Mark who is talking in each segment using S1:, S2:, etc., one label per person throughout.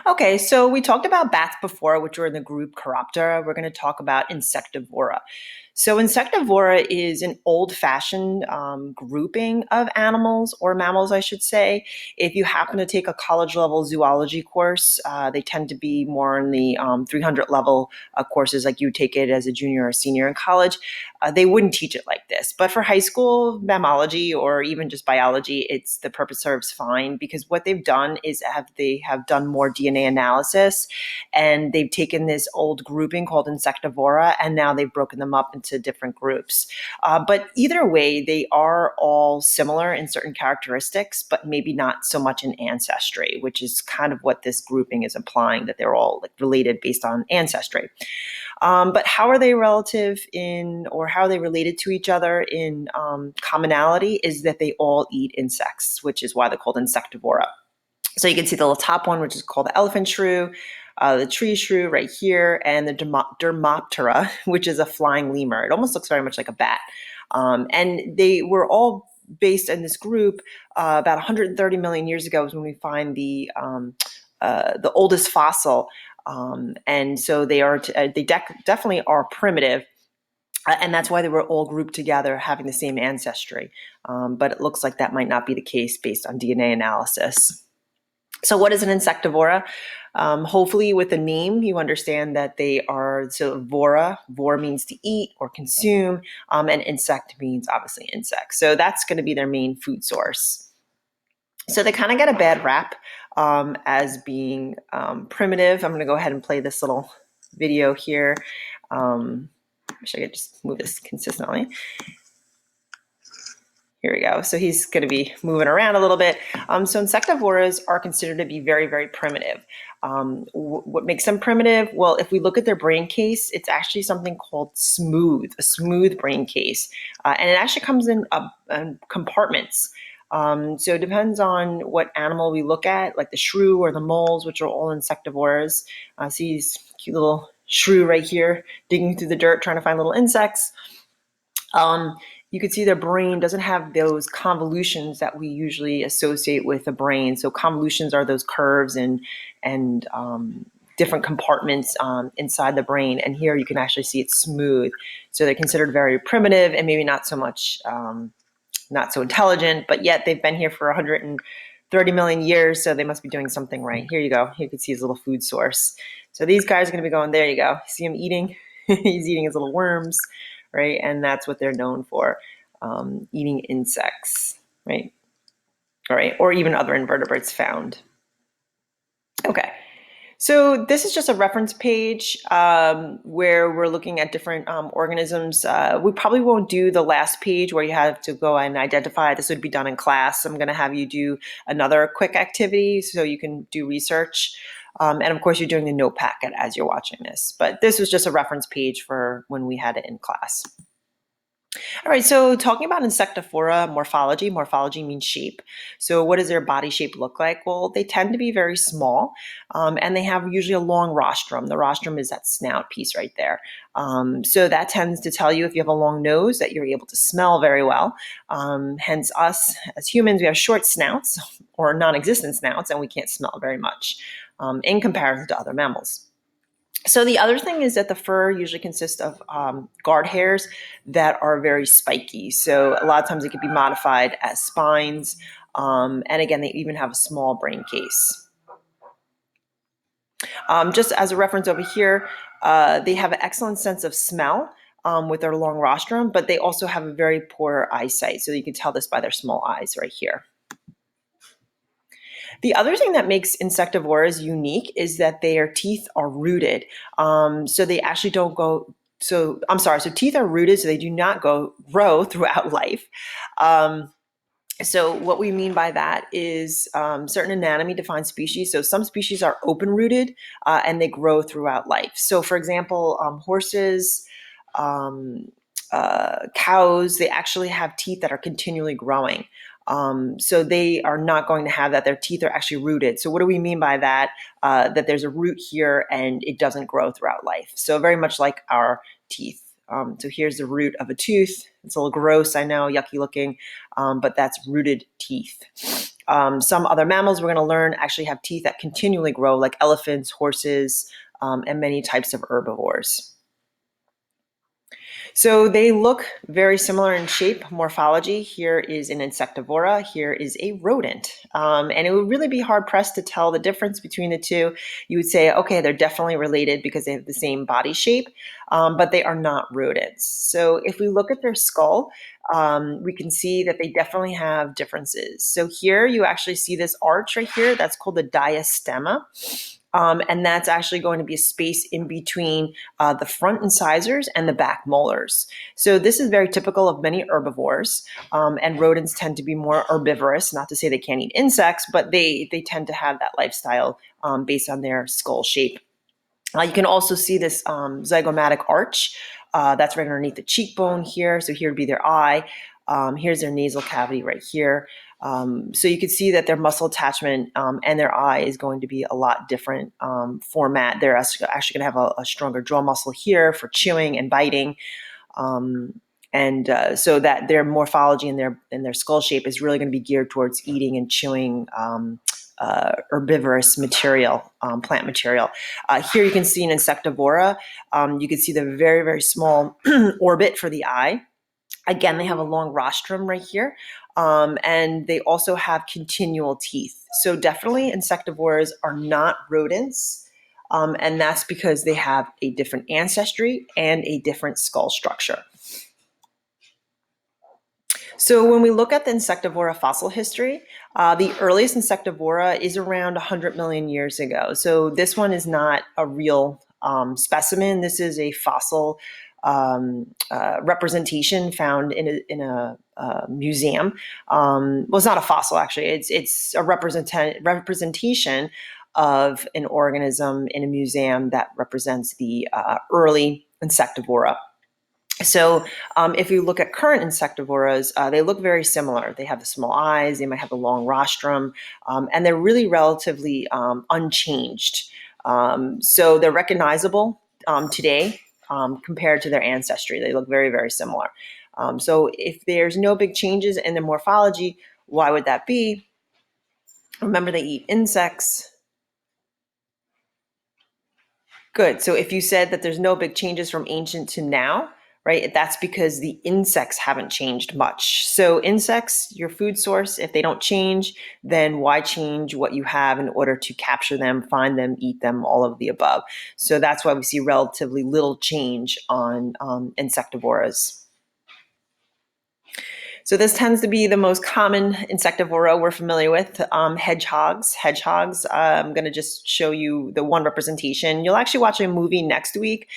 S1: Okay, so we talked about bats before, which were in the group Chiroptera. We're going to talk about Insectivora. So Insectivora is an old-fashioned grouping of animals, or mammals, I should say. If you happen to take a college-level zoology course, they tend to be more in the 300 level courses, like you take it as a junior or senior in college. They wouldn't teach it like this. But for high school mammalogy or even just biology, it's the purpose serves fine, because what they've done is they have done more DNA analysis, and they've taken this old grouping called Insectivora, and now they've broken them up into different groups. But either way, they are all similar in certain characteristics, but maybe not so much in ancestry, which is kind of what this grouping is implying, that they're all like related based on ancestry. But how are they relative in, or how are they related to each other in commonality is that they all eat insects, which is why they're called insectivora. So you can see the little top one, which is called the elephant shrew, the tree shrew right here, and the Dermoptera, which is a flying lemur. It almost looks very much like a bat. And they were all based in this group about 130 million years ago is when we find the oldest fossil. And so they definitely are primitive. And that's why they were all grouped together, having the same ancestry. But it looks like that might not be the case based on DNA analysis. So what is an insectivora? Hopefully with the name, you understand that they are, so vor means to eat or consume, and insect means obviously insect. So that's going to be their main food source. So they kind of get a bad rap as being primitive. I'm going to go ahead and play this little video here. Wish I could just move this consistently. Here we go. So he's going to be moving around a little bit. So insectivoras are considered to be very, very primitive. What makes them primitive? Well, if we look at their brain case, it's actually something called a smooth brain case. And it actually comes in compartments. So it depends on what animal we look at, like the shrew or the moles, which are all insectivoras. See these cute little shrew right here, digging through the dirt, trying to find little insects. You can see their brain doesn't have those convolutions that we usually associate with the brain. So convolutions are those curves and different compartments inside the brain. And here you can actually see it's smooth. So they're considered very primitive and maybe not so much, not so intelligent, but yet they've been here for 130 million years. So they must be doing something right. Here you go. You can see his little food source. So these guys are going to be going, there you go. See him eating? He's eating his little worms. Right, and that's what they're known for, eating insects, right? All right, or even other invertebrates found. Okay, so this is just a reference page where we're looking at different organisms. We probably won't do the last page where you have to go and identify. This would be done in class. I'm going to have you do another quick activity so you can do research. And of course, you're doing the note packet as you're watching this. But this was just a reference page for when we had it in class. All right, so talking about insectivora morphology. Morphology means shape. So what does their body shape look like? Well, they tend to be very small, and they have usually a long rostrum. The rostrum is that snout piece right there. So that tends to tell you, if you have a long nose, that you're able to smell very well. Hence us as humans, we have short snouts or non-existent snouts, and we can't smell very much in comparison to other mammals. So the other thing is that the fur usually consists of guard hairs that are very spiky. So a lot of times it could be modified as spines. And again, they even have a small brain case. Just as a reference over here, they have an excellent sense of smell with their long rostrum, but they also have a very poor eyesight. So you can tell this by their small eyes right here. The other thing that makes insectivoras unique is that their teeth are rooted. So they actually don't go, so teeth are rooted, so they do not grow throughout life. So what we mean by that is certain anatomy-defined species. So some species are open-rooted and they grow throughout life. So for example, horses, cows, they actually have teeth that are continually growing. So they are not going to have that. Their teeth are actually rooted. So what do we mean by that? That there's a root here and it doesn't grow throughout life. So very much like our teeth. So here's the root of a tooth. It's a little gross, I know, yucky looking, but that's rooted teeth. Some other mammals we're going to learn actually have teeth that continually grow, like elephants, horses, and many types of herbivores. So they look very similar in shape, morphology. Here is an insectivora, here is a rodent. And it would really be hard pressed to tell the difference between the two. You would say, okay, they're definitely related because they have the same body shape, but they are not rodents. So if we look at their skull, we can see that they definitely have differences. So here you actually see this arch right here, that's called the diastema. And that's actually going to be a space in between the front incisors and the back molars. So this is very typical of many herbivores, and rodents tend to be more herbivorous. Not to say they can't eat insects, but they tend to have that lifestyle based on their skull shape. You can also see this zygomatic arch. That's right underneath the cheekbone here. So here would be their eye. Here's their nasal cavity right here. So you can see that their muscle attachment and their eye is going to be a lot different format. They're actually going to have a stronger jaw muscle here for chewing and biting. So that their morphology and their skull shape is really going to be geared towards eating and chewing herbivorous material, plant material. Here you can see an insectivora. You can see the very, very small orbit for the eye. Again, they have a long rostrum right here, and they also have continual teeth. So definitely insectivores are not rodents, and that's because they have a different ancestry and a different skull structure. So when we look at the insectivora fossil history, the earliest insectivora is around 100 million years ago. So this one is not a real specimen. This is a fossil representation found in a museum. Well, it's not a fossil, actually. It's a representation of an organism in a museum that represents the early insectivora. So if you look at current insectivoras, they look very similar. They have the small eyes, they might have a long rostrum, and they're really relatively unchanged. So they're recognizable today compared to their ancestry. They look very, very similar. So if there's no big changes in their morphology, why would that be? Remember, they eat insects. Good. So if you said that there's no big changes from ancient to now, right, that's because the insects haven't changed much. So insects, your food source, if they don't change, then why change what you have in order to capture them, find them, eat them, all of the above. So that's why we see relatively little change on insectivoras. So this tends to be the most common insectivora we're familiar with, hedgehogs. I'm going to just show you the one representation. You'll actually watch a movie next week.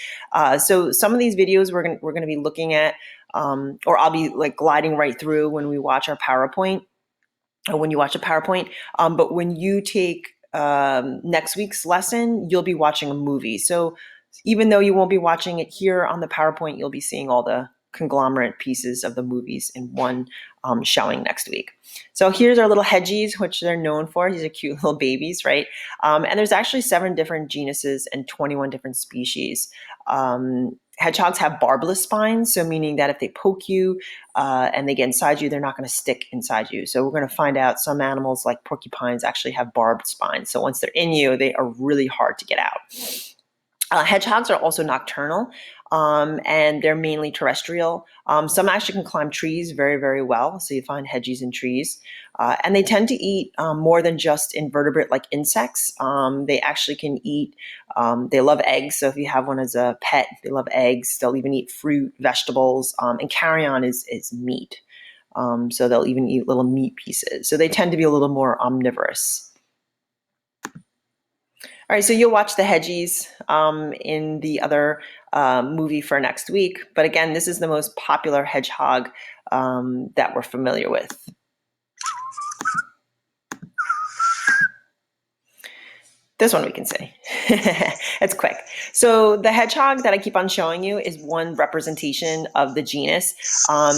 S1: So some of these videos we're going to be looking at, or I'll be like gliding right through when we watch our PowerPoint, or when you watch a PowerPoint. But when you take next week's lesson, you'll be watching a movie. So even though you won't be watching it here on the PowerPoint, you'll be seeing all the conglomerate pieces of the movies in one showing next week. So here's our little hedgies, which they're known for. These are cute little babies, right? And there's actually 7 different genuses and 21 different species. Hedgehogs have barbless spines, so meaning that if they poke you and they get inside you, they're not going to stick inside you. So we're going to find out some animals like porcupines actually have barbed spines. So once they're in you, they are really hard to get out. Hedgehogs are also nocturnal, and they're mainly terrestrial. Some actually can climb trees very, very well. So you find hedgies in trees. And they tend to eat more than just invertebrate like insects. They actually can eat, they love eggs. So if you have one as a pet, they love eggs. They'll even eat fruit, vegetables, and carrion is meat. So they'll even eat little meat pieces. So they tend to be a little more omnivorous. All right, so you'll watch the hedgies in the other movie for next week. But again, this is the most popular hedgehog that we're familiar with. This one we can see. It's quick. So the hedgehog that I keep on showing you is one representation of the genus.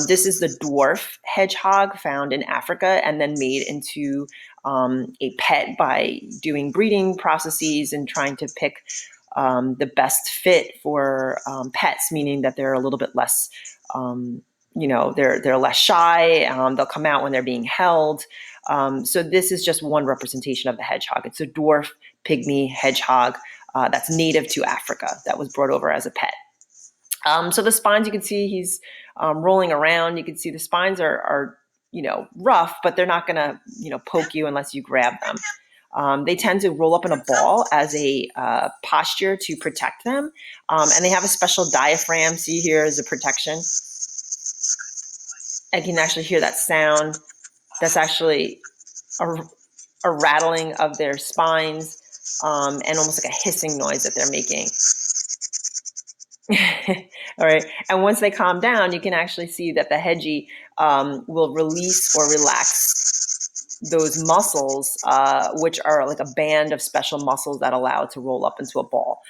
S1: This is the dwarf hedgehog found in Africa and then made into a pet by doing breeding processes and trying to pick the best fit for pets, meaning that they're a little bit less, they're less shy. They'll come out when they're being held. So this is just one representation of the hedgehog. It's a dwarf pygmy hedgehog that's native to Africa that was brought over as a pet. So the spines, you can see he's rolling around. You can see the spines are rough, but they're not going to, poke you unless you grab them. They tend to roll up in a ball as a posture to protect them. And they have a special diaphragm. See, here is a protection. And you can actually hear that sound. That's actually a rattling of their spines and almost like a hissing noise that they're making. All right. And once they calm down, you can actually see that the hedgie will release or relax those muscles, which are like a band of special muscles that allow it to roll up into a ball.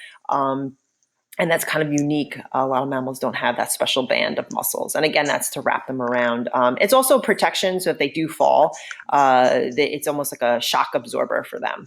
S1: And that's kind of unique. A lot of mammals don't have that special band of muscles. And again, that's to wrap them around. It's also protection. So if they do fall, it's almost like a shock absorber for them.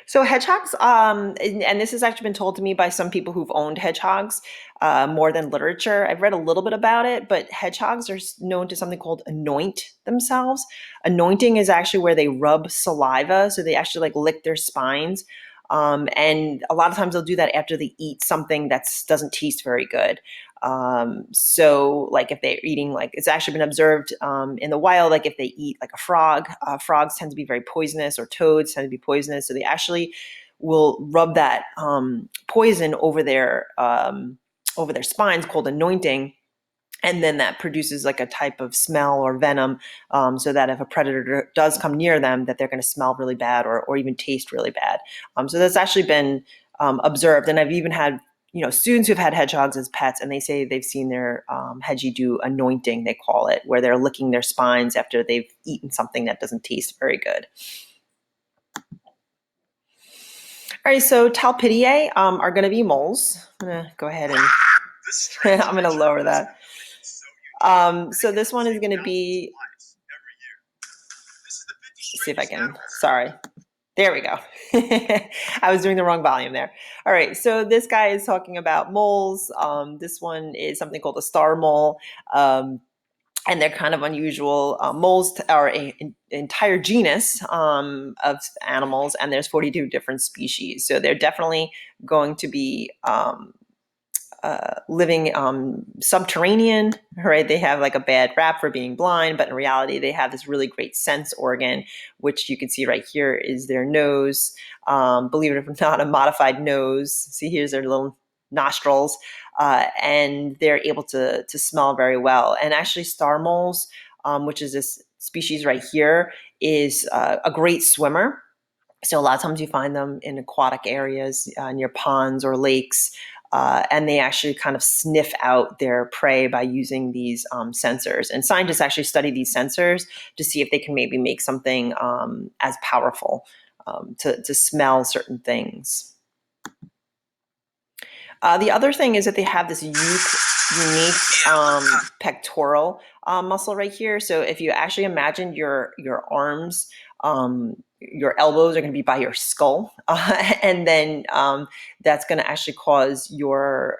S1: So hedgehogs, and this has actually been told to me by some people who've owned hedgehogs more than literature. I've read a little bit about it, but hedgehogs are known to something called anoint themselves. Anointing is actually where they rub saliva, so they actually like lick their spines. And a lot of times they'll do that after they eat something that doesn't taste very good. So like if they're eating, like it's actually been observed in the wild, like if they eat like a frog, frogs tend to be very poisonous, or toads tend to be poisonous. So they actually will rub that poison over their spines, called anointing. And then that produces like a type of smell or venom, so that if a predator does come near them, that they're going to smell really bad or even taste really bad. So that's actually been observed. And I've even had students who've had hedgehogs as pets, and they say they've seen their hedgie do anointing, they call it, where they're licking their spines after they've eaten something that doesn't taste very good. All right, so Talpidae are going to be moles. I'm going to go ahead and I'm going to lower that. So this one is going to be, let's see if I can, sorry. There we go. I was doing the wrong volume there. All right, so this guy is talking about moles. This one is something called a star mole. And they're kind of unusual. Moles are an entire genus of animals, and there's 42 different species. So they're definitely going to be living subterranean, right? They have like a bad rap for being blind, but in reality, they have this really great sense organ, which you can see right here is their nose. Believe it or not, a modified nose. See, here's their little nostrils, and they're able to smell very well. And actually, star moles, which is this species right here, is a great swimmer. So a lot of times you find them in aquatic areas near ponds or lakes. And they actually kind of sniff out their prey by using these sensors. And scientists actually study these sensors to see if they can maybe make something as powerful to smell certain things. The other thing is that they have this unique pectoral muscle right here. So if you actually imagine your arms, your elbows are going to be by your skull, and then that's going to actually cause your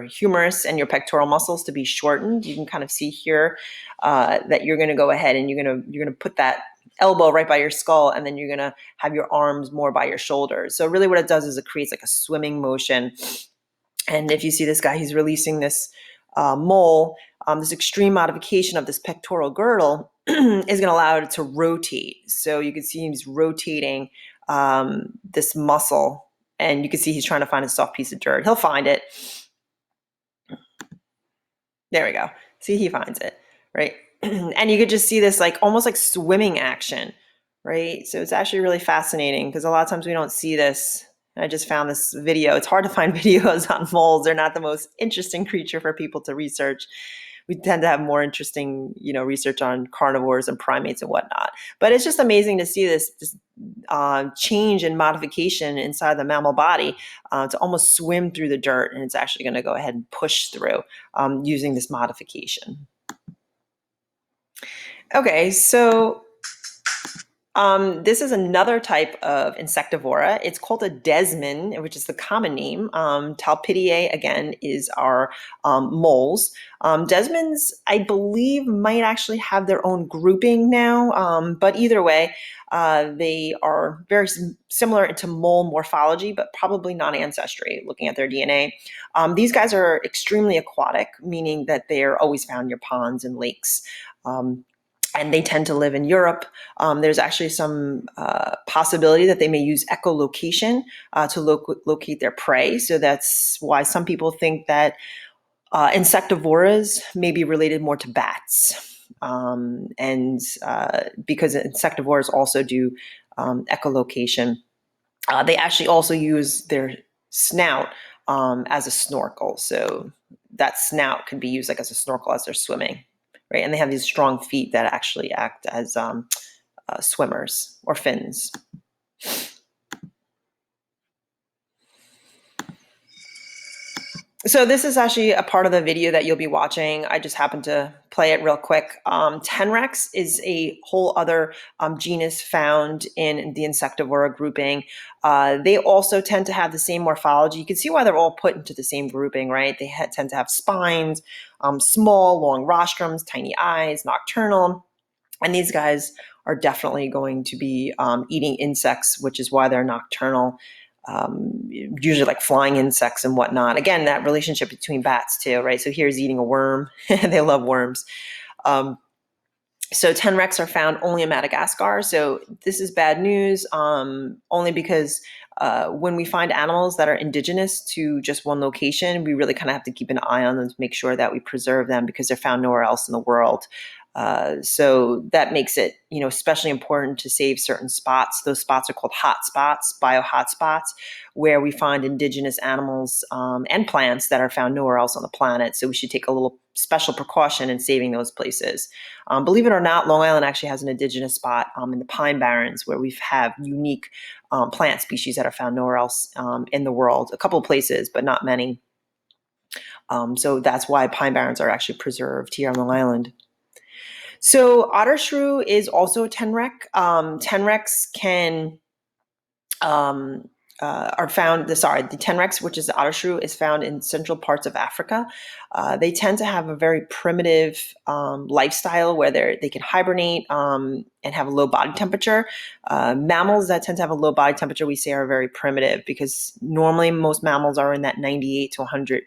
S1: humerus and your pectoral muscles to be shortened. You can kind of see here that you're going to go ahead and you're going to put that elbow right by your skull, and then you're going to have your arms more by your shoulders. So really what it does is it creates like a swimming motion. And if you see this guy, he's releasing this mole. This extreme modification of this pectoral girdle is going to allow it to rotate. So you can see he's rotating this muscle, and you can see he's trying to find a soft piece of dirt. He'll find it. There we go. See, he finds it, right? And you could just see this like almost like swimming action, right? So it's actually really fascinating because a lot of times we don't see this. I just found this video. It's hard to find videos on moles. They're not the most interesting creature for people to research. We tend to have more interesting, research on carnivores and primates and whatnot. But it's just amazing to see this change and modification inside the mammal body to almost swim through the dirt, and it's actually going to go ahead and push through using this modification. Okay, so This is another type of insectivora. It's called a desmin, which is the common name. Talpidae, again, is our moles. Desmins, I believe, might actually have their own grouping now, but either way, they are very similar to mole morphology, but probably not ancestry, looking at their DNA. These guys are extremely aquatic, meaning that they are always found near ponds and lakes. And they tend to live in Europe. There's actually some possibility that they may use echolocation to locate their prey. So that's why some people think that insectivoras may be related more to bats. And because insectivoras also do echolocation, they actually also use their snout as a snorkel. So that snout can be used like as a snorkel as they're swimming, right? And they have these strong feet that actually act as swimmers or fins. So this is actually a part of the video that you'll be watching. I just happened to play it real quick. Tenrex is a whole other genus found in the Insectivora grouping. They also tend to have the same morphology. You can see why they're all put into the same grouping, right? They tend to have spines, small, long rostrums, tiny eyes, nocturnal. And these guys are definitely going to be eating insects, which is why they're nocturnal. Usually like flying insects and whatnot. Again, that relationship between bats too, right? So here's eating a worm. They love worms. So tenrecs are found only in Madagascar. So this is bad news, only because when we find animals that are indigenous to just one location, we really kind of have to keep an eye on them to make sure that we preserve them because they're found nowhere else in the world. So that makes it, especially important to save certain spots. Those spots are called hotspots, bio-hotspots, where we find indigenous animals and plants that are found nowhere else on the planet. So we should take a little special precaution in saving those places. Believe it or not, Long Island actually has an indigenous spot in the Pine Barrens where we have unique plant species that are found nowhere else in the world. A couple of places, but not many. So that's why Pine Barrens are actually preserved here on Long Island. So otter shrew is also a tenrec. Tenrecs are found. The tenrecs, which is the otter shrew, is found in central parts of Africa. They tend to have a very primitive lifestyle where they can hibernate and have a low body temperature. Mammals that tend to have a low body temperature, we say, are very primitive because normally most mammals are in that 98 to 100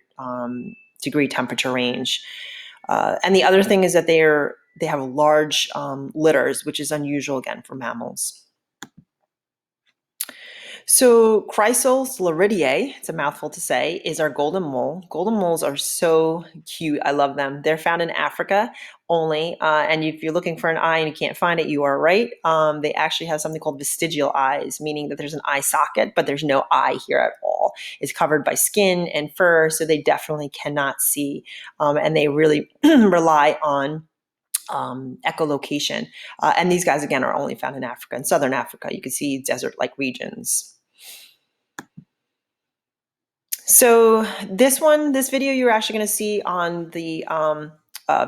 S1: degree temperature range. And the other thing is that they have large litters, which is unusual again for mammals. So Chrysosloridae, it's a mouthful to say, is our golden mole. Golden moles are so cute. I love them. They're found in Africa only. And if you're looking for an eye and you can't find it, you are right. They actually have something called vestigial eyes, meaning that there's an eye socket, but there's no eye here at all. It's covered by skin and fur, so they definitely cannot see. And they really rely on echolocation. And these guys, again, are only found in Africa. In southern Africa, you can see desert-like regions. So this video, you're actually going to see on the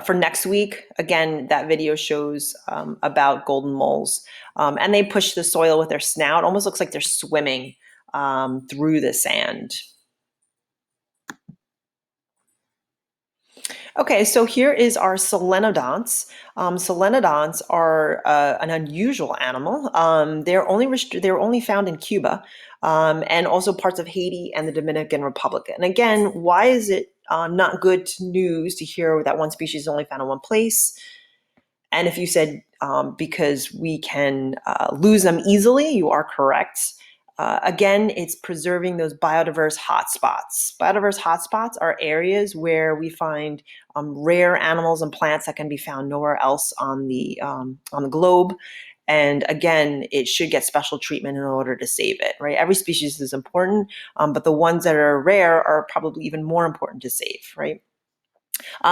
S1: for next week. Again, that video shows about golden moles, and they push the soil with their snout. Almost looks like they're swimming through the sand. Okay, so here is our solenodonts. Solenodonts are an unusual animal. They're only found in Cuba and also parts of Haiti and the Dominican Republic. And again, why is it not good news to hear that one species is only found in one place? And if you said because we can lose them easily, you are correct. Again, it's preserving those biodiverse hotspots. Biodiverse hotspots are areas where we find rare animals and plants that can be found nowhere else on the globe. And again, it should get special treatment in order to save it, right? Every species is important, but the ones that are rare are probably even more important to save, right?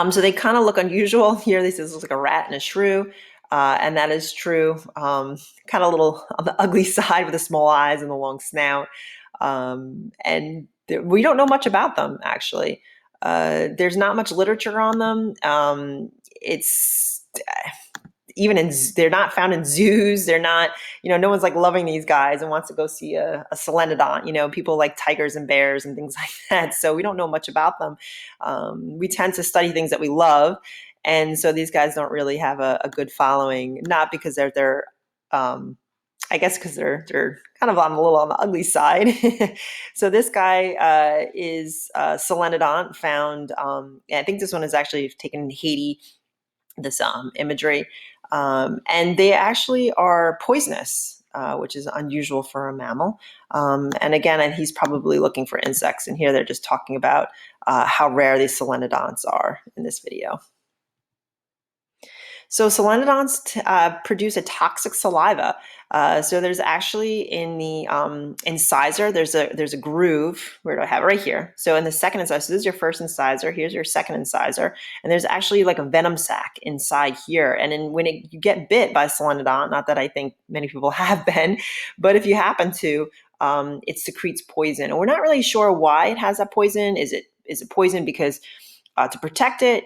S1: So they kind of look unusual. Here this looks like a rat and a shrew. And that is true. Kind of a little on the ugly side with the small eyes and the long snout. And we don't know much about them, actually. There's not much literature on them. they're not found in zoos. They're not, no one's like loving these guys and wants to go see a solenodont. People like tigers and bears and things like that. So we don't know much about them. We tend to study things that we love. And so these guys don't really have a good following, not because they're I guess because they're kind of a little on the ugly side. So this guy is Solenodont found. I think this one is actually taken in Haiti. This imagery, and they actually are poisonous, which is unusual for a mammal. And again, he's probably looking for insects. And here they're just talking about how rare these solenodonts are in this video. So solenodonts produce a toxic saliva. So there's actually in the incisor, there's a groove. Where do I have it? Right here. So in the second incisor, so this is your first incisor. Here's your second incisor, and there's actually like a venom sac inside here. And when you get bit by solenodont, not that I think many people have been, but if you happen to, it secretes poison, and we're not really sure why it has that poison. Is it poison because to protect it,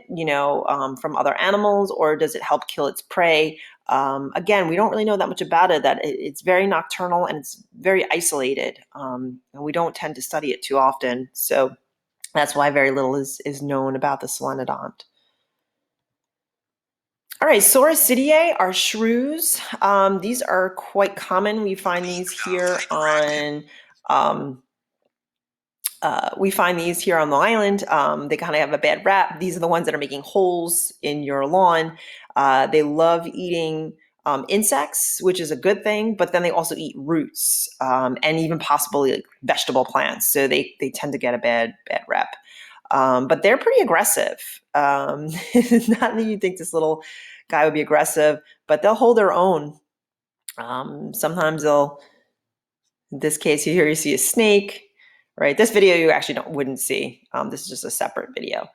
S1: from other animals, or does it help kill its prey? Again, we don't really know that much about it. That it's very nocturnal and it's very isolated, and we don't tend to study it too often. So that's why very little is known about the solenodont. All right, Saurasidae are shrews. These are quite common. We find these here on Long Island. They kind of have a bad rap. These are the ones that are making holes in your lawn. They love eating insects, which is a good thing, but then they also eat roots and even possibly like vegetable plants. So they tend to get a bad rep. But they're pretty aggressive. Not that you think this little guy would be aggressive, but they'll hold their own. Sometimes in this case here, you see a snake. Right, this video you actually wouldn't see. This is just a separate video.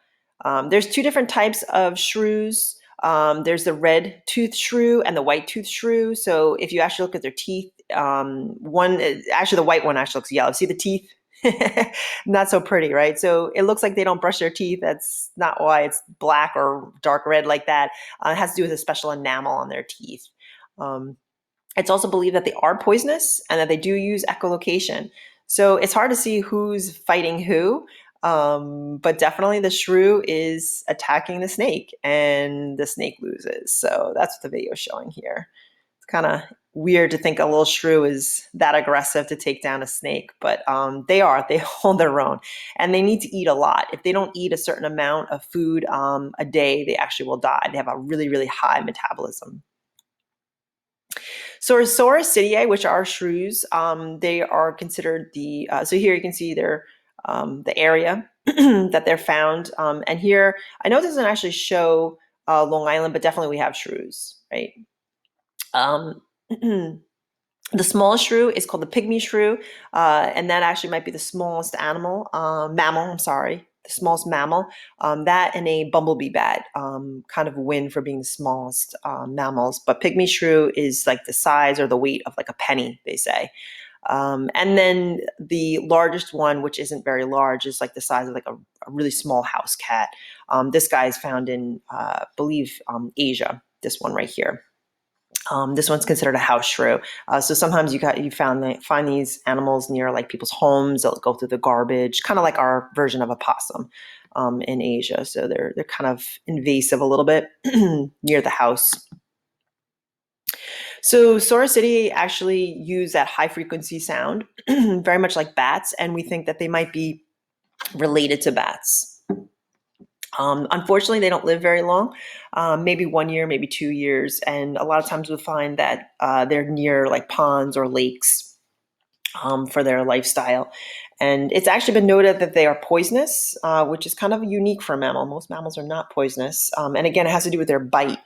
S1: There's two different types of shrews. There's the red tooth shrew and the white tooth shrew. So if you actually look at their teeth, the white one actually looks yellow. See the teeth? Not so pretty, right? So it looks like they don't brush their teeth. That's not why it's black or dark red like that. It has to do with a special enamel on their teeth. It's also believed that they are poisonous and that they do use echolocation. So it's hard to see who's fighting who, but definitely the shrew is attacking the snake and the snake loses. So that's what the video is showing here. It's kind of weird to think a little shrew is that aggressive to take down a snake, but they hold their own, and they need to eat a lot. If they don't eat a certain amount of food a day, they actually will die. They have a really, really high metabolism. So Saurasidae, which are shrews, they are considered so here you can see the area that they're found. And here, I know it doesn't actually show Long Island, but definitely we have shrews, right? The smallest shrew is called the pygmy shrew, and that actually might be the smallest mammal, the smallest mammal. That and a bumblebee bat kind of win for being the smallest mammals. But pygmy shrew is like the size or the weight of like a penny, they say. And then the largest one, which isn't very large, is like the size of like a really small house cat. This guy is found in, I believe, Asia, this one right here. This one's considered a house shrew. So sometimes you find these animals near like people's homes. They'll go through the garbage, kind of like our version of a possum in Asia. So they're kind of invasive a little bit near the house. So Saurasidae actually use that high frequency sound, very much like bats, and we think that they might be related to bats. Unfortunately, they don't live very long, maybe 1 year, maybe 2 years. And a lot of times we'll find that they're near like ponds or lakes for their lifestyle. And it's actually been noted that they are poisonous, which is kind of unique for a mammal. Most mammals are not poisonous. And again, it has to do with their bite.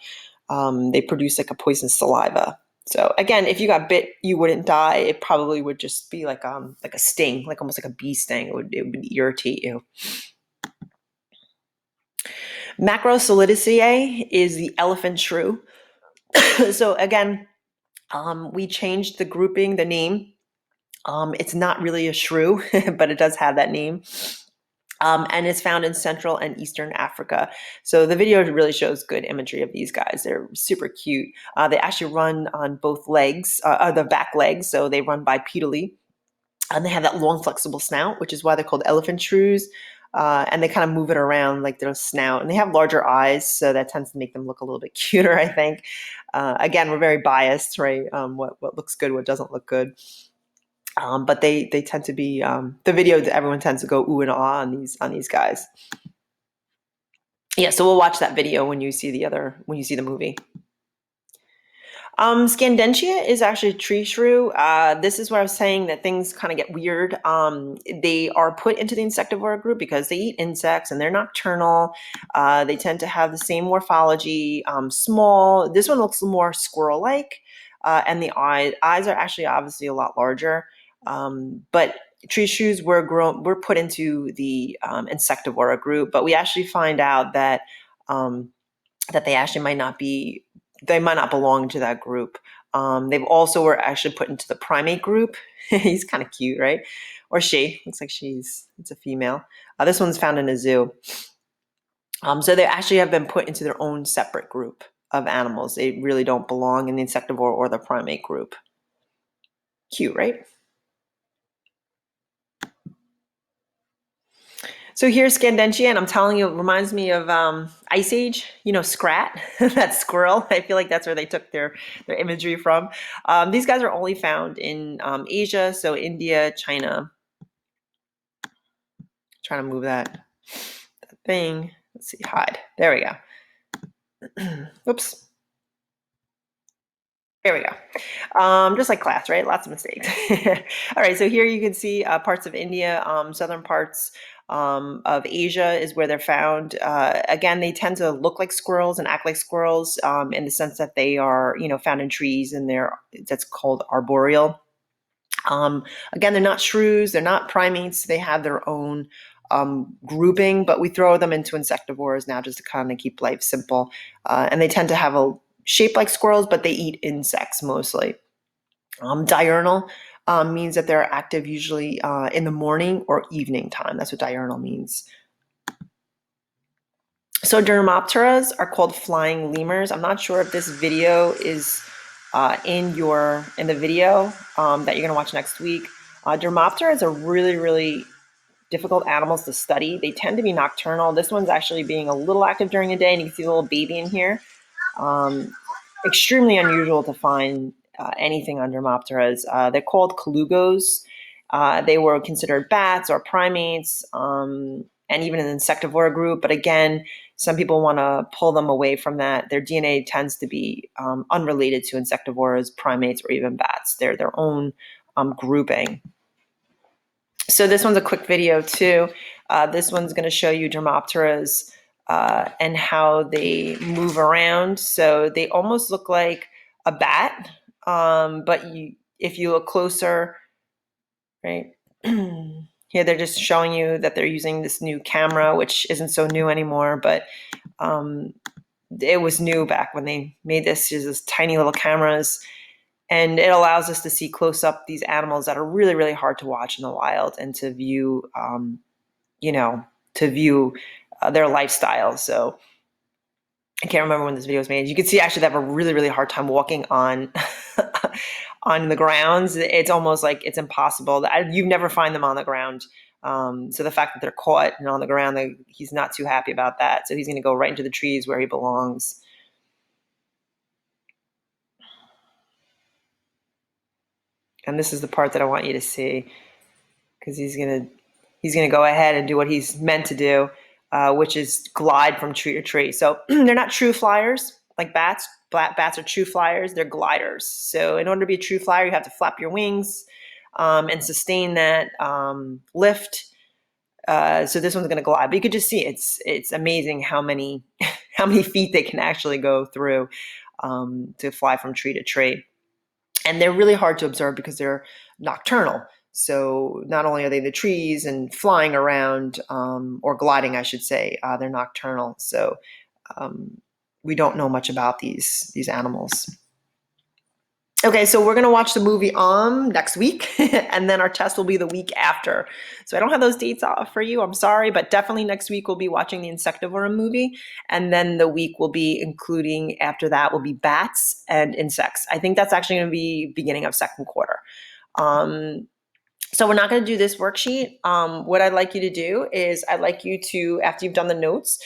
S1: They produce like a poisonous saliva. So again, if you got bit, you wouldn't die. It probably would just be like a sting, like almost like a bee sting. It would irritate you. Macrosolidaceae is the elephant shrew. So again, we changed the grouping, the name. It's not really a shrew, but it does have that name. And it's found in Central and Eastern Africa. So the video really shows good imagery of these guys. They're super cute. They actually run on both legs, the back legs, so they run bipedally. And they have that long, flexible snout, which is why they're called elephant shrews. And they kind of move it around like their snout. And they have larger eyes, so that tends to make them look a little bit cuter, I think. Again, we're very biased, right? What looks good, what doesn't look good. But they tend to be the video. Everyone tends to go ooh and ah on these guys. Yeah, so we'll watch that video when you see the movie. Scandentia is actually a tree shrew. This is where I was saying that things kind of get weird. They are put into the insectivora group because they eat insects and they're nocturnal. They tend to have the same morphology, small. This one looks more squirrel-like, and the eyes are actually obviously a lot larger. But tree shrews were put into the insectivora group, but we actually find out that that they actually they might not belong to that group. They've also were actually put into the primate group. He's kind of cute, right? Or she, looks like it's a female. This one's found in a zoo. So they actually have been put into their own separate group of animals. They really don't belong in the insectivore or the primate group. Cute, right? So here's Scandentia, and I'm telling you, it reminds me of Ice Age, Scrat, that squirrel. I feel like that's where they took their imagery from. These guys are only found in Asia, so India, China. Trying to move that thing. Let's see, hide. There we go. Oops. There we go. Just like class, right? Lots of mistakes. All right, so here you can see parts of India, southern parts of Asia is where they're found. Again, they tend to look like squirrels and act like squirrels in the sense that they are, found in trees and that's called arboreal. Again, they're not shrews, they're not primates, they have their own grouping, but we throw them into insectivores now just to kind of keep life simple. And they tend to have a shape like squirrels, but they eat insects mostly. Diurnal means that they're active usually in the morning or evening time. That's what diurnal means. So dermopteras are called flying lemurs. I'm not sure if this video is in the video that you're going to watch next week. Dermopteras are really, really difficult animals to study. They tend to be nocturnal. This one's actually being a little active during the day, and you can see a little baby in here. Extremely unusual to find anything on dermopteras. They're called colugos. They were considered bats or primates, and even an insectivora group. But again, some people want to pull them away from that. Their DNA tends to be unrelated to insectivoras, primates, or even bats. They're their own grouping. So this one's a quick video too. This one's going to show you dermopteras and how they move around. So they almost look like a bat, but if you look closer, right, here they're just showing you that they're using this new camera, which isn't so new anymore, but it was new back when they made this. There's this tiny little cameras. And it allows us to see close up these animals that are really, really hard to watch in the wild and to view, their lifestyle. So I can't remember when this video was made. You can see actually they have a really, really hard time walking on on the grounds. It's almost like it's impossible. You never find them on the ground. So the fact that they're caught and on the ground, he's not too happy about that. So he's going to go right into the trees where he belongs. And this is the part that I want you to see, because he's gonna go ahead and do what he's meant to do, which is glide from tree to tree. So they're not true flyers like bats. Bats are true flyers. They're gliders. So in order to be a true flyer, you have to flap your wings and sustain that lift. So this one's going to glide, but you could just see it's amazing how many feet they can actually go through to fly from tree to tree. And they're really hard to observe because they're nocturnal. So not only are they in the trees and flying around, or gliding, I should say, they're nocturnal. So we don't know much about these animals. Okay, so we're gonna watch the movie next week, and then our test will be the week after. So I don't have those dates off for you. I'm sorry, but definitely next week we'll be watching the Insectivora movie, and then the week will be including after that will be bats and insects. I think that's actually gonna be beginning of second quarter. Um, so we're not going to do this worksheet. What I'd like you to do is I'd like you to, after you've done the notes,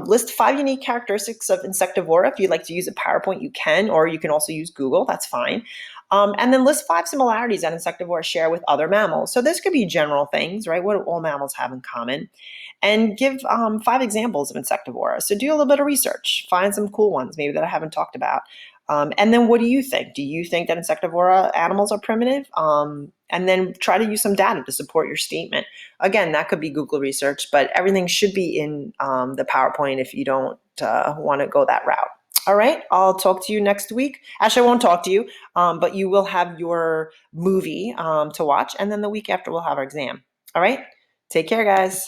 S1: list 5 unique characteristics of Insectivora. If you'd like to use a PowerPoint, you can, or you can also use Google. That's fine. And then list 5 similarities that Insectivora share with other mammals. So this could be general things, right? What do all mammals have in common? And give 5 examples of Insectivora. So do a little bit of research. Find some cool ones maybe that I haven't talked about. And then what do you think? Do you think that Insectivora animals are primitive? And then try to use some data to support your statement. Again, that could be Google research, but everything should be in the PowerPoint if you don't want to go that route. All right, I'll talk to you next week. Actually, I won't talk to you, but you will have your movie to watch, and then the week after we'll have our exam. All right, take care, guys.